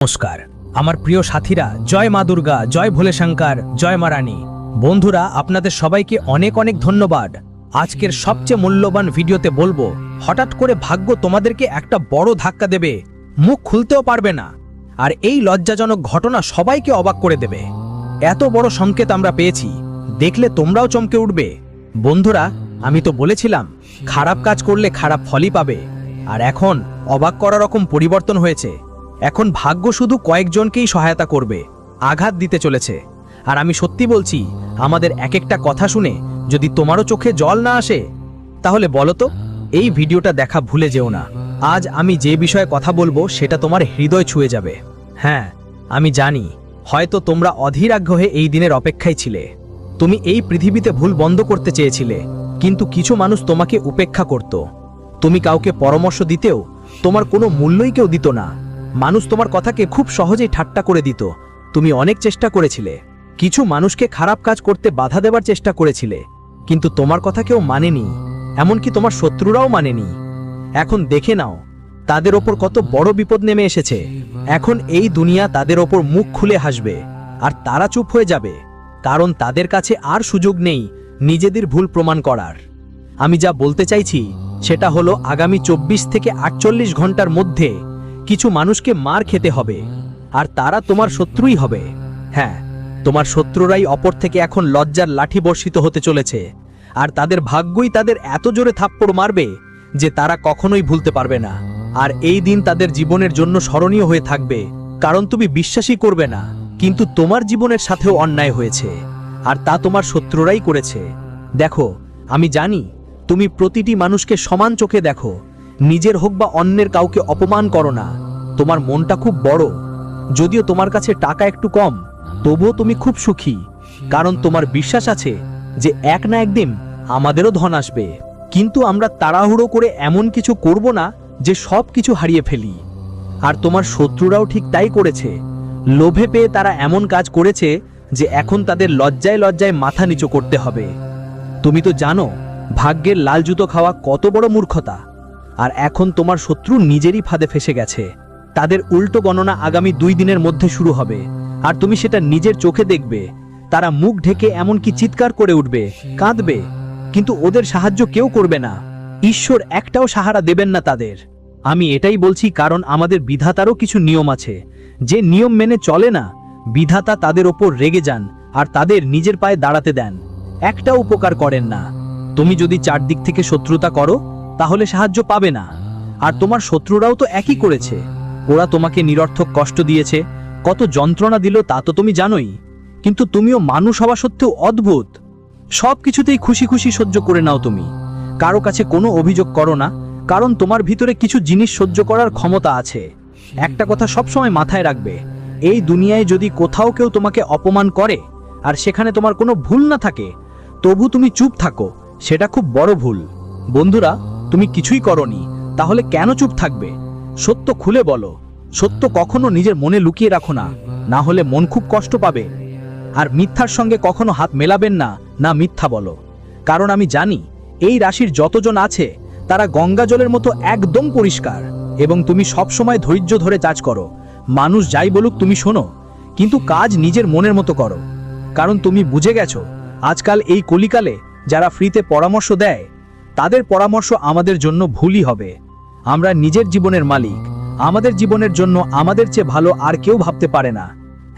নমস্কার আমার প্রিয় সাথীরা, জয় মা দুর্গা, জয় ভোলে শঙ্কর, জয় মা রানী। বন্ধুরা, আপনাদের সবাইকে অনেক অনেক ধন্যবাদ। আজকের সবচেয়ে মূল্যবান ভিডিওতে বলবো, হঠাৎ করে ভাগ্য তোমাদেরকে একটা বড় ধাক্কা দেবে, মুখ খুলতেও পারবে না, আর এই লজ্জাজনক ঘটনা সবাইকে অবাক করে দেবে। এত বড় সংকেত আমরা পেয়েছি, দেখলে তোমরাও চমকে উঠবে। বন্ধুরা, আমি তো বলেছিলাম খারাপ কাজ করলে খারাপ ফলই পাবে, আর এখন অবাক করা রকম পরিবর্তন হয়েছে। এখন ভাগ্য শুধু কয়েকজনকেই সহায়তা করবে, আঘাত দিতে চলেছে। আর আমি সত্যি বলছি, আমাদের এক একটা কথা শুনে যদি তোমারও চোখে জল না আসে, তাহলে বলো তো এই ভিডিওটা দেখা ভুলে যেও না। আজ আমি যে বিষয়ে কথা বলবো সেটা তোমার হৃদয় ছুঁয়ে যাবে। হ্যাঁ, আমি জানি হয়তো তোমরা অধীর আগ্রহে এই দিনের অপেক্ষায় ছিলে। তুমি এই পৃথিবীতে ভুল বন্ধ করতে চেয়েছিলে, কিন্তু কিছু মানুষ তোমাকে উপেক্ষা করত। তুমি কাউকে পরামর্শ দিতেও তোমার কোনো মূল্যই কেউ দিত না। মানুষ তোমার কথাকে খুব সহজেই ঠাট্টা করে দিত। তুমি অনেক চেষ্টা করেছিলে, কিছু মানুষকে খারাপ কাজ করতে বাধা দেবার চেষ্টা করেছিলে, কিন্তু তোমার কথা কেউ মানেনি, এমনকি তোমার শত্রুরাও মানেনি। এখন দেখে নাও তাদের ওপর কত বড় বিপদ নেমে এসেছে। এখন এই দুনিয়া তাদের ওপর মুখ খুলে হাসবে, আর তারা চুপ হয়ে যাবে, কারণ তাদের কাছে আর সুযোগ নেই নিজেদের ভুল প্রমাণ করার। আমি যা বলতে চাইছি সেটা হলো, আগামী 24 থেকে 48 ঘন্টার মধ্যে কিছু মানুষকে মার খেতে হবে, আর তারা তোমার শত্রুই হবে। হ্যাঁ, তোমার শত্রুরাই অপর থেকে এখন লজ্জার লাঠি বর্ষিত হতে চলেছে, আর তাদের ভাগ্যই তাদের এত জোরে থাপ্পড় মারবে যে তারা কখনোই ভুলতে পারবে না। আর এই দিন তাদের জীবনের জন্য স্মরণীয় হয়ে থাকবে, কারণ তুমি বিশ্বাসই করবে না, কিন্তু তোমার জীবনের সাথেও অন্যায় হয়েছে, আর তা তোমার শত্রুরাই করেছে। দেখো, আমি জানি তুমি প্রতিটি মানুষকে সমান চোখে দেখো, নিজের হোক বা অন্যের কাউকে অপমান করো না। তোমার মনটা খুব বড়, যদিও তোমার কাছে টাকা একটু কম, তবুও তুমি খুব সুখী, কারণ তোমার বিশ্বাস আছে যে এক না একদিন আমাদেরও ধন আসবে। কিন্তু আমরা তাড়াহুড়ো করে এমন কিছু করব না যে সব কিছু হারিয়ে ফেলি। আর তোমার শত্রুরাও ঠিক তাই করেছে। লোভে পেয়ে তারা এমন কাজ করেছে যে এখন তাদের লজ্জায় লজ্জায় মাথা নিচু করতে হবে। তুমি তো জানো ভাগ্যের লাল জুতো খাওয়া কত বড় মূর্খতা। আর এখন তোমার শত্রু নিজেরই ফাঁদে ফেসে গেছে। তাদের উল্টো গণনা আগামী 2 দিনের মধ্যে শুরু হবে, আর তুমি সেটা নিজের চোখে দেখবে। তারা মুখ ঢেকে এমনকি চিৎকার করে উঠবে, কাঁদবে, কিন্তু ওদের সাহায্য কেউ করবে না। ঈশ্বর একটাও সাহারা দেবেন না তাদের। আমি এটাই বলছি কারণ আমাদের বিধাতারও কিছু নিয়ম আছে। যে নিয়ম মেনে চলে না, বিধাতা তাদের ওপর রেগে যান আর তাদের নিজের পায়ে দাঁড়াতে দেন। একটা উপকার করেন না। তুমি যদি চারদিক থেকে শত্রুতা করো, তাহলে সাহায্য পাবে না। আর তোমার শত্রুরাও তো একই করেছে। ওরা তোমাকে নিরর্থক কষ্ট দিয়েছে, কত যন্ত্রণা দিল তা তো তুমি জানোই। কিন্তু তুমিও মানুষ হওয়া সত্ত্বেও অদ্ভুত। সব কিছুতেই খুশি খুশি সহ্য করে নাও। তুমি কারো কাছে কোনো অভিযোগ করো না, কারণ তোমার ভিতরে কিছু জিনিস সহ্য করার ক্ষমতা আছে। একটা কথা সবসময় মাথায় রাখবে, এই দুনিয়ায় যদি কোথাও কেউ তোমাকে অপমান করে আর সেখানে তোমার কোনো ভুল না থাকে, তবু তুমি চুপ থাকো, সেটা খুব বড় ভুল। বন্ধুরা, তুমি কিছুই করনি, তাহলে কেন চুপ থাকবে? সত্য খুলে বলো। সত্য কখনো নিজের মনে লুকিয়ে রাখো না, না হলে মন খুব কষ্ট পাবে। আর মিথ্যার সঙ্গে কখনো হাত মেলাবেন না, না মিথ্যা বলো। কারণ আমি জানি এই রাশির যতজন আছে তারা গঙ্গা জলের মতো একদম পরিষ্কার, এবং তুমি সব সময় ধৈর্য ধরে কাজ করো। মানুষ যাই বলুক তুমি শোনো, কিন্তু কাজ নিজের মনের মতো করো। কারণ তুমি বুঝে গেছো আজকাল এই কলিকালে যারা ফ্রিতে পরামর্শ দেয়, তাদের পরামর্শ আমাদের জন্য ভুলই হবে। আমরা নিজের জীবনের মালিক, আমাদের জীবনের জন্য আমাদের চেয়ে ভালো আর কেউ ভাবতে পারে না।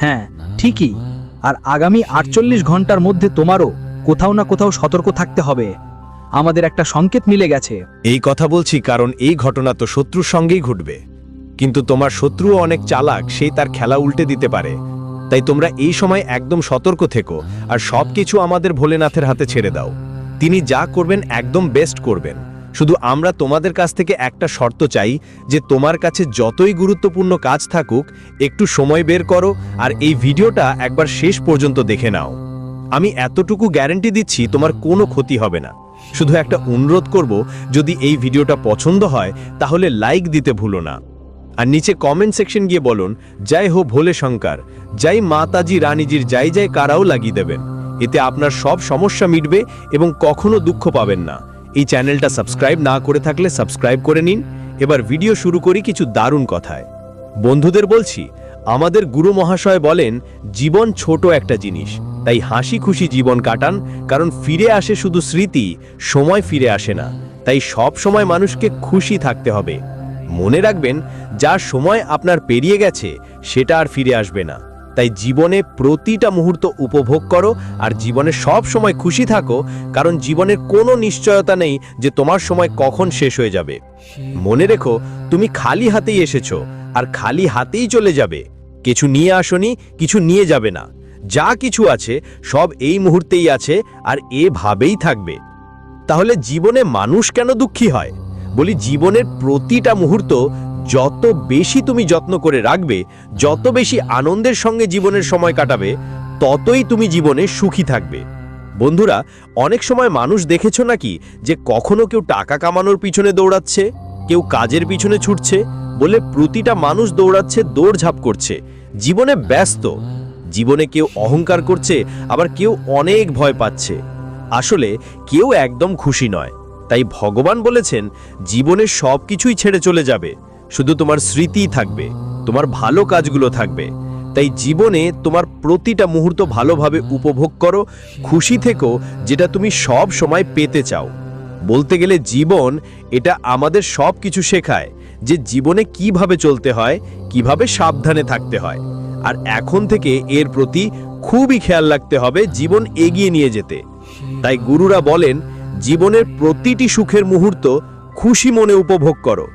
হ্যাঁ, ঠিকই। আর আগামী 48 ঘন্টার মধ্যে তোমারও কোথাও না কোথাও সতর্ক থাকতে হবে। আমাদের একটা সংকেত মিলে গেছে। এই কথা বলছি কারণ এই ঘটনা তো শত্রুর সঙ্গেই ঘটবে, কিন্তু তোমার শত্রুও অনেক চালাক, সেই তার খেলা উল্টে দিতে পারে। তাই তোমরা এই সময় একদম সতর্ক থেকো, আর সবকিছু আমাদের ভোলেনাথের হাতে ছেড়ে দাও। তিনি যা করবেন একদম বেস্ট করবেন। শুধু আমরা তোমাদের কাছ থেকে একটা শর্ত চাই, যে তোমার কাছে যতই গুরুত্বপূর্ণ কাজ থাকুক, একটু সময় বের করো আর এই ভিডিওটা একবার শেষ পর্যন্ত দেখে নাও। আমি এতটুকু গ্যারান্টি দিচ্ছি তোমার কোনো ক্ষতি হবে না। শুধু একটা অনুরোধ করব, যদি এই ভিডিওটা পছন্দ হয় তাহলে লাইক দিতে ভুলো না, আর নিচে কমেন্ট সেকশন গিয়ে বলুন জয় হো ভোলে শঙ্কর, জয় মাতাজি রানীজির জয় জয় কারাও লাগিয়ে দেবেন। এতে আপনার সব সমস্যা মিটবে এবং কখনো দুঃখ পাবেন না। এই চ্যানেলটা সাবস্ক্রাইব না করে থাকলে সাবস্ক্রাইব করে নিন। এবার ভিডিও শুরু করি কিছু দারুণ কথায়। বন্ধুদের বলছি, আমাদের গুরু মহাশয় বলেন, জীবন ছোট একটা জিনিস, তাই হাসি খুশি জীবন কাটান, কারণ ফিরে আসে শুধু স্মৃতি, সময় ফিরে আসে না। তাই সব সময় মানুষকে খুশি থাকতে হবে। মনে রাখবেন, যা সময় আপনার পেরিয়ে গেছে সেটা আর ফিরে আসবে না। তাই জীবনে প্রতিটা মুহূর্ত উপভোগ করো আর জীবনে সব সময় খুশি থাকো, কারণ জীবনের কোনো নিশ্চয়তা নেই যে তোমার সময় কখন শেষ হয়ে যাবে। মনে রেখো, তুমি খালি হাতেই এসেছো আর খালি হাতেই চলে যাবে। কিছু নিয়ে আসনি, কিছু নিয়ে যাবে না। যা কিছু আছে সব এই মুহূর্তেই আছে আর এভাবেই থাকবে। তাহলে জীবনে মানুষ কেন দুঃখী হয়? বলি, জীবনের প্রতিটা মুহূর্ত যত বেশি তুমি যত্ন করে রাখবে, যত বেশি আনন্দের সঙ্গে জীবনের সময় কাটাবে, ততই তুমি জীবনে সুখী থাকবে। বন্ধুরা, অনেক সময় মানুষ দেখেছো নাকি যে কখনো কেউ টাকা কামানোর পিছনে দৌড়াচ্ছে, কেউ কাজের পিছনে ছুটছে, বলে প্রতিটা মানুষ দৌড়াচ্ছে, দৌড়ঝাঁপ করছে, জীবনে ব্যস্ত। জীবনে কেউ অহংকার করছে, আবার কেউ অনেক ভয় পাচ্ছে। আসলে কেউ একদম খুশি নয়। তাই ভগবান বলেছেন, জীবনের সব কিছুই ছেড়ে চলে যাবে, শুধু তোমার স্মৃতিই থাকবে, তোমার ভালো কাজগুলো থাকবে। তাই জীবনে তোমার প্রতিটা মুহূর্ত ভালোভাবে উপভোগ করো, খুশি থেকো, যেটা তুমি সব সময় পেতে চাও। বলতে গেলে জীবন এটা আমাদের সব কিছু শেখায়, যে জীবনে কিভাবে চলতে হয়, কিভাবে সাবধানে থাকতে হয়। আর এখন থেকে এর প্রতি খুবই খেয়াল রাখতে হবে জীবন এগিয়ে নিয়ে যেতে। তাই গুরুরা বলেন, জীবনের প্রতিটি সুখের মুহূর্ত খুশি মনে উপভোগ করো,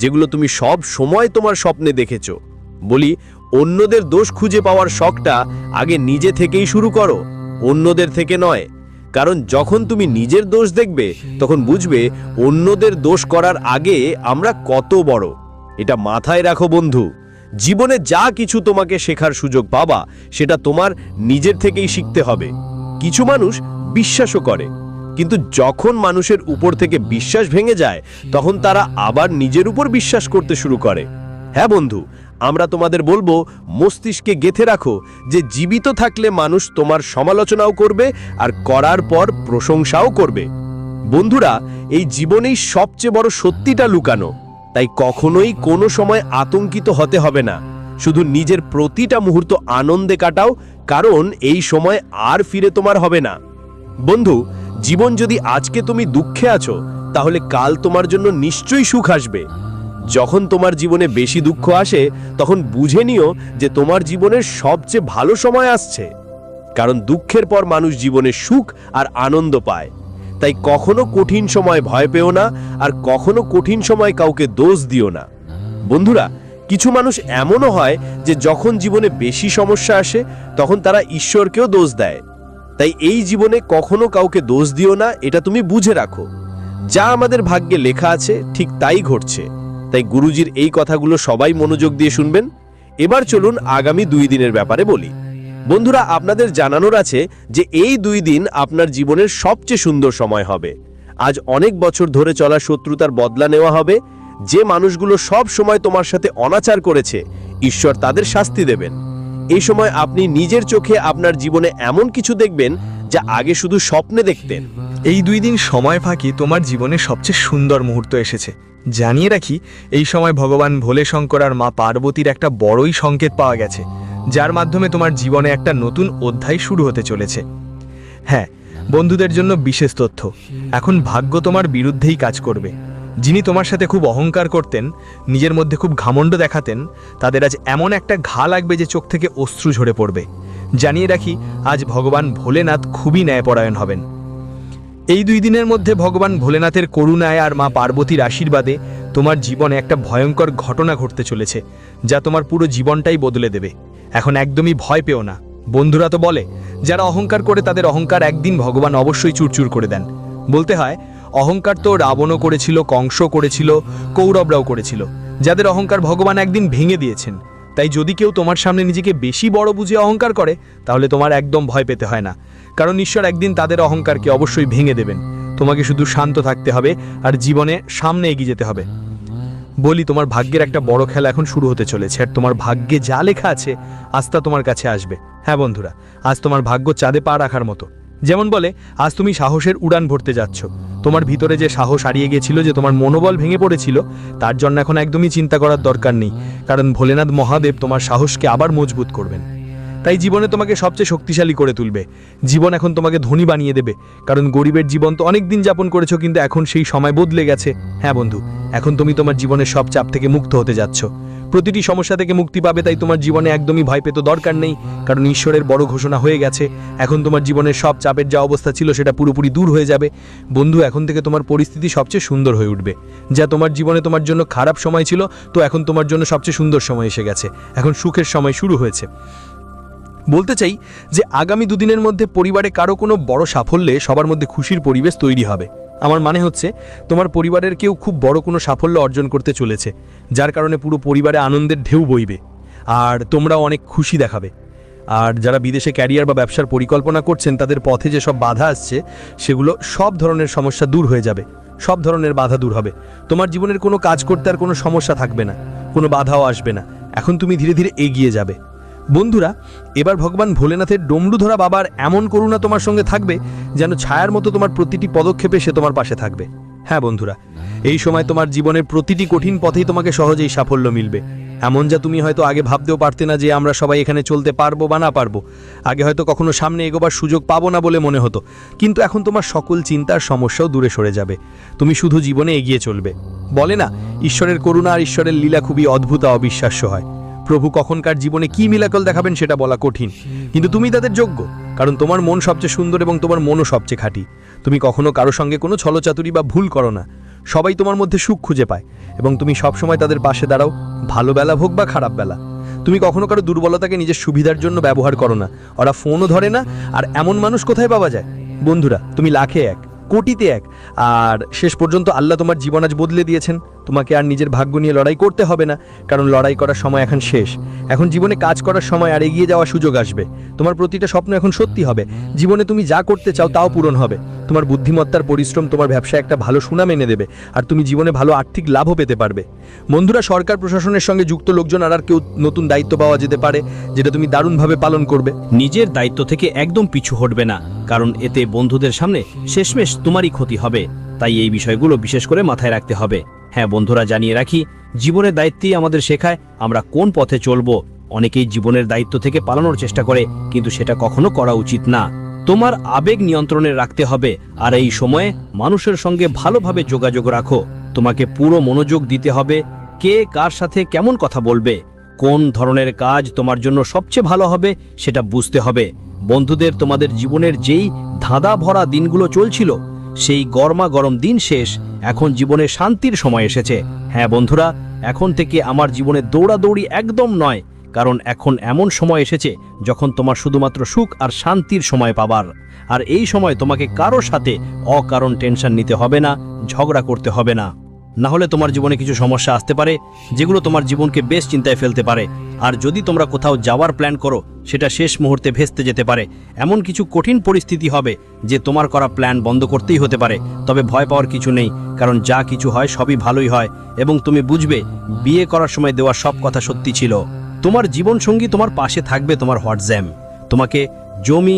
যেগুলো তুমি সব সময় তোমার স্বপ্নে দেখেছো। বলি, অন্যদের দোষ খুঁজে পাওয়ার শখটা আগে নিজে থেকেই শুরু করো, অন্যদের থেকে নয়। কারণ যখন তুমি নিজের দোষ দেখবে, তখন বুঝবে অন্যদের দোষ করার আগে আমরা কত বড়। এটা মাথায় রাখো বন্ধু, জীবনে যা কিছু তোমাকে শেখার সুযোগ পাবা, সেটা তোমার নিজের থেকেই শিখতে হবে। কিছু মানুষ বিশ্বাসও করে, কিন্তু যখন মানুষের উপর থেকে বিশ্বাস ভেঙে যায়, তখন তারা আবার নিজের উপর বিশ্বাস করতে শুরু করে। হ্যাঁ বন্ধু, আমরা তোমাদের বলবো, মস্তিষ্কে গেঁথে রাখো যে জীবিত থাকলে মানুষ তোমার সমালোচনাও করবে আর করার পর প্রশংসাও করবে। বন্ধুরা, এই জীবনেই সবচেয়ে বড় সত্যিটা লুকানো। তাই কখনোই কোনো সময় আতঙ্কিত হতে হবে না, শুধু নিজের প্রতিটা মুহূর্ত আনন্দে কাটাও, কারণ এই সময় আর ফিরে তোমার হবে না। বন্ধু, জীবন যদি আজকে তুমি দুঃখে আছো, তাহলে কাল তোমার জন্য নিশ্চয়ই সুখ আসবে। যখন তোমার জীবনে বেশি দুঃখ আসে, তখন বুঝে নিও যে তোমার জীবনের সবচেয়ে ভালো সময় আসছে। কারণ দুঃখের পর মানুষ জীবনে সুখ আর আনন্দ পায়। তাই কখনো কঠিন সময় ভয় পেও না, আর কখনো কঠিন সময় কাউকে দোষ দিও না। বন্ধুরা, কিছু মানুষ এমনও হয় যে যখন জীবনে বেশি সমস্যা আসে, তখন তারা ঈশ্বরকেও দোষ দেয়। তাই এই জীবনে কখনো কাউকে দোষ দিও না, এটা তুমি বুঝে রাখো। যা আমাদের ভাগ্যে লেখা আছে ঠিক তাই ঘটছে। তাই গুরুজির এই কথাগুলো সবাই মনোযোগ দিয়ে শুনবেন। এবার চলুন আগামী 2 দিনের ব্যাপারে বলি। বন্ধুরা, আপনাদের জানানোর আছে যে এই 2 দিন আপনার জীবনের সবচেয়ে সুন্দর সময় হবে। আজ অনেক বছর ধরে চলা শত্রুতার বদলা নেওয়া হবে। যে মানুষগুলো সব সময় তোমার সাথে অনাচার করেছে, ঈশ্বর তাদের শাস্তি দেবেন। এই সময় আপনি নিজের চোখে আপনার জীবনে এমন কিছু দেখবেন যা আগে শুধু স্বপ্নে দেখতেন। এই 2 দিন সময় ফাঁকি তোমার জীবনের সবচেয়ে সুন্দর মুহূর্ত এসেছে। জানিয়ে রাখি, এই সময় ভগবান ভোলে শঙ্কর আর মা পার্বতীর একটা বড়ই সংকেত পাওয়া গেছে, যার মাধ্যমে তোমার জীবনে একটা নতুন অধ্যায় শুরু হতে চলেছে। হ্যাঁ বন্ধুদের জন্য বিশেষ তথ্য, এখন ভাগ্য তোমার বিরুদ্ধেই কাজ করবে। যিনি তোমার সাথে খুব অহংকার করতেন, নিজের মধ্যে খুব ঘামণ্ড দেখাতেন, তাদের আজ এমন একটা ঘা লাগবে যে চোখ থেকে অশ্রু ঝরে পড়বে। জানিয়ে রাখি, আজ ভগবান ভোলেনাথ খুবই ন্যায়পরায়ণ হবেন। এই 2 দিনের মধ্যে ভগবান ভোলেনাথের করুণায় আর মা পার্বতীর আশীর্বাদে তোমার জীবনে একটা ভয়ঙ্কর ঘটনা ঘটতে চলেছে, যা তোমার পুরো জীবনটাই বদলে দেবে। এখন একদমই ভয় পেও না। বন্ধুরা তো বলে, যারা অহংকার করে তাদের অহংকার একদিন ভগবান অবশ্যই চুরচুর করে দেন। বলতে হয়, অহংকার তো রাবণও করেছিল, কংস করেছিল, কৌরবরাও করেছিল, যাদের অহংকার ভগবান একদিন ভেঙে দিয়েছেন। তাই যদি কেউ তোমার সামনে নিজেকে বেশি বড় বুঝে অহংকার করে, তাহলে তোমার একদম ভয় পেতে হয় না, কারণ ঈশ্বর একদিন তাদের অহংকারকে অবশ্যই ভেঙে দেবেন। তোমাকে শুধু শান্ত থাকতে হবে আর জীবনে সামনে এগিয়ে যেতে হবে। বলি, তোমার ভাগ্যের একটা বড় খেলা এখন শুরু হতে চলেছে, আর তোমার ভাগ্যে যা লেখা আছে আজ তা তোমার কাছে আসবে। হ্যাঁ বন্ধুরা, আজ তোমার ভাগ্য চাঁদে পা রাখার মতো। যেমন বলে, আজ তুমি সাহসের উড়ান ভরতে যাচ্ছ। তোমার ভিতরে যে সাহস হারিয়ে গেছিল, যে তোমার মনোবল ভেঙে পড়েছিল, তার জন্য এখন একদমই চিন্তা করার দরকার নেই, কারণ ভোলেনাথ মহাদেব তোমার সাহসকে আবার মজবুত করবেন। তাই জীবনে তোমাকে সবচেয়ে শক্তিশালী করে তুলবে। জীবন এখন তোমাকে ধনী বানিয়ে দেবে, কারণ গরিবের জীবন তো অনেক দিন যাপন করেছো, কিন্তু এখন সেই সময় বদলে গেছে। হ্যাঁ বন্ধু, এখন তুমি তোমার জীবনের সব চাপ থেকে মুক্ত হতে যাচ্ছ, প্রতিটি সমস্যা থেকে মুক্তি পাবে। তাই তোমার জীবনে একদমই ভয় পেতে দরকার নেই, কারণ ঈশ্বরের বড় ঘোষণা হয়ে গেছে। এখন তোমার জীবনের সব চাপের যা অবস্থা ছিল সেটা পুরোপুরি দূর হয়ে যাবে। বন্ধু, এখন থেকে তোমার পরিস্থিতি সবচেয়ে সুন্দর হয়ে উঠবে। যা তোমার জীবনে তোমার জন্য খারাপ সময় ছিল, তো এখন তোমার জন্য সবচেয়ে সুন্দর সময় এসে গেছে। এখন সুখের সময় শুরু হয়েছে। বলতে চাই যে আগামী দুদিনের মধ্যে পরিবারে কারো কোনো বড় সাফল্যে সবার মধ্যে খুশির পরিবেশ তৈরি হবে। আমার মানে হচ্ছে, তোমার পরিবারের কেউ খুব বড় কোনো সাফল্য অর্জন করতে চলেছে, যার কারণে পুরো পরিবারে আনন্দের ঢেউ বইবে আর তোমরাও অনেক খুশি দেখাবে। আর যারা বিদেশে ক্যারিয়ার বা ব্যবসার পরিকল্পনা করছেন, তাদের পথে যে সব বাধা আসছে, সেগুলো সব ধরনের সমস্যা দূর হয়ে যাবে, সব ধরনের বাধা দূর হবে। তোমার জীবনের কোনো কাজ করতে আর কোনো সমস্যা থাকবে না, কোনো বাধাও আসবে না। এখন তুমি ধীরে ধীরে এগিয়ে যাবে। বন্ধুরা, এবার ভগবান ভোলেনাথের ডমরু ধরা বাবার এমন করুণা তোমার সঙ্গে থাকবে, যেন ছায়ার মতো তোমার প্রতিটি পদক্ষেপে সে তোমার পাশে থাকবে। হ্যাঁ বন্ধুরা, এই সময় তোমার জীবনের প্রতিটি কঠিন পথেই তোমাকে সহজেই সাফল্য মিলবে, এমন যা তুমি হয়তো আগে ভাবতেও পারতে না যে আমরা সবাই এখানে চলতে পারবো বা না পারবো। আগে হয়তো কখনো সামনে এগোবার সুযোগ পাবো না বলে মনে হতো, কিন্তু এখন তোমার সকল চিন্তার সমস্যাও দূরে সরে যাবে। তুমি শুধু জীবনে এগিয়ে চলবে। বলে না, ঈশ্বরের করুণা আর ঈশ্বরের লীলা খুবই অদ্ভুত, অবিশ্বাস্য হয়। প্রভু কখনকার জীবনে কি মিরাকল দেখাবেন সেটা বলা কঠিন, কিন্তু তুমি তাদের যোগ্য, কারণ তোমার মন সবচেয়ে সুন্দর এবং তোমার মনও সবচেয়ে খাঁটি। তুমি কখনো কারো সঙ্গে কোনো ছলচাতুরি বা ভুল করো না। সবাই তোমার মধ্যে সুখ খুঁজে পায় এবং তুমি সবসময় তাদের পাশে দাঁড়াও, ভালো বেলা হোক বা খারাপ বেলা। তুমি কখনো কারো দুর্বলতাকে নিজের সুবিধার জন্য ব্যবহার করো না। ওরা ফোনও ধরে না, আর এমন মানুষ কোথায় পাওয়া যায়? বন্ধুরা, তুমি লাখে এক, কোটিতে এক। আর শেষ পর্যন্ত আল্লাহ তোমার জীবন আজ বদলে দিয়েছেন। তোমাকে আর নিজের ভাগ্য নিয়ে লড়াই করতে হবে না, কারণ লড়াই করার সময় এখন শেষ। এখন জীবনে কাজ করার সময়, আর এগিয়ে যাওয়ার সুযোগ আসবে। তোমার প্রতিটা স্বপ্ন এখন সত্যি হবে। জীবনে তুমি যা করতে চাও তাও পূরণ হবে। তোমার বুদ্ধিমত্তার পরিশ্রম তোমার ব্যবসায় একটা ভালো সুনাম এনে দেবে, আর তুমি জীবনে ভালো আর্থিক লাভও পেতে পারবে। বন্ধুরা, সরকার প্রশাসনের সঙ্গে যুক্ত লোকজন আর কেউ নতুন দায়িত্ব পাওয়া যেতে পারে, যেটা তুমি দারুণভাবে পালন করবে। নিজের দায়িত্ব থেকে একদম পিছু হটবে না, কারণ এতে বন্ধুদের সামনে শেষমেশ তোমারই ক্ষতি হবে। তাই এই বিষয়গুলো বিশেষ করে মাথায় রাখতে হবে। হ্যাঁ বন্ধুরা, জানিয়ে রাখি, জীবনের দায়িত্বই আমাদের শেখায় আমরা কোন পথে চলবো। অনেকেই জীবনের দায়িত্ব থেকে পালানোর চেষ্টা করে, কিন্তু সেটা কখনো করা উচিত না। তোমার আবেগ নিয়ন্ত্রণে রাখতে হবে, আর এই সময়ে মানুষের সঙ্গে ভালোভাবে যোগাযোগ রাখো। তোমাকে পুরো মনোযোগ দিতে হবে, কে কার সাথে কেমন কথা বলবে, কোন ধরনের কাজ তোমার জন্য সবচেয়ে ভালো হবে সেটা বুঝতে হবে। বন্ধুদের, তোমাদের জীবনের যেই ধাঁধা ভরা দিনগুলো চলছিল, সেই গরমা গরম দিন শেষ। এখন জীবনে শান্তির সময় এসেছে। হ্যাঁ বন্ধুরা, এখন থেকে আমার জীবনে দৌড়াদৌড়ি একদম নয়, কারণ এখন এমন সময় এসেছে যখন তোমার শুধুমাত্র সুখ আর শান্তির সময় পাবার। আর এই সময় তোমাকে কারোর সাথে অকারণ টেনশন নিতে হবে না, ঝগড়া করতে হবে না। না হলে তোমার জীবনে কিছু সমস্যা আসতে পারে, যেগুলো তোমার জীবনকে বেশ চিন্তায় ফেলতে পারে। আর যদি তোমরা কোথাও যাওয়ার প্ল্যান করো, সেটা শেষ মুহূর্তে ভেস্তে যেতে পারে। এমন কিছু কঠিন পরিস্থিতি হবে যে তোমার করা প্ল্যান বন্ধ করতেই হতে পারে। তবে ভয় পাওয়ার কিছু নেই, কারণ যা কিছু হয় সবই ভালোই হয়, এবং তুমি বুঝবে বিয়ে করার সময় দেওয়া সব কথা সত্যি ছিল। তোমার জীবনসঙ্গী তোমার পাশে থাকবে তোমার হোয়াটসঅ্যাপ। তোমাকে জমি,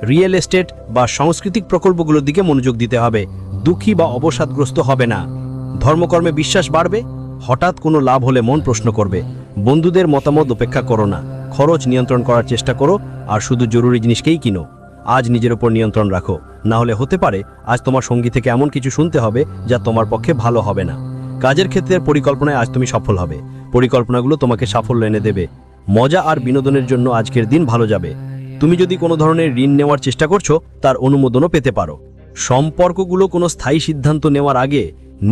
রিয়েল এস্টেট বা সাংস্কৃতিক প্রকল্পগুলোর দিকে মনোযোগ দিতে হবে। দুঃখী বা অবসাদগ্রস্ত হবে না। ধর্মকর্মে বিশ্বাস বাড়বে। হঠাৎ কোনো লাভ হলে মন প্রশ্ন করবে। বন্ধুদের মতামত উপেক্ষা করো না। খরচ নিয়ন্ত্রণ করার চেষ্টা করো, আর শুধু জরুরি জিনিসকেই কিনো। আজ নিজের উপর নিয়ন্ত্রণ রাখো, না হলে হতে পারে আজ তোমার সঙ্গী থেকে এমন কিছু শুনতে হবে যা তোমার পক্ষে ভালো হবে না। কাজের ক্ষেত্রে পরিকল্পনায় আজ তুমি সফল হবে। পরিকল্পনাগুলো তোমাকে সাফল্য এনে দেবে। মজা আর বিনোদনের জন্য আজকের দিন ভালো যাবে। তুমি যদি কোনো ধরনের ঋণ নেওয়ার চেষ্টা করছো, তার অনুমোদনও পেতে পারো। সম্পর্কগুলো কোনো স্থায়ী সিদ্ধান্ত নেওয়ার আগে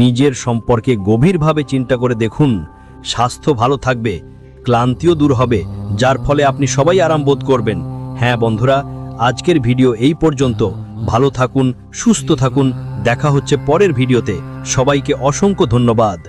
নিজের সম্পর্কে গভীরভাবে চিন্তা করে দেখুন। স্বাস্থ্য ভালো থাকবে, ক্লান্তিও দূর হবে, যার ফলে আপনি সবাই আরাম বোধ করবেন। হ্যাঁ বন্ধুরা, আজকের ভিডিও এই পর্যন্ত। ভালো থাকুন, সুস্থ থাকুন। দেখা হচ্ছে পরের ভিডিওতে। সবাইকে অসংখ্য ধন্যবাদ।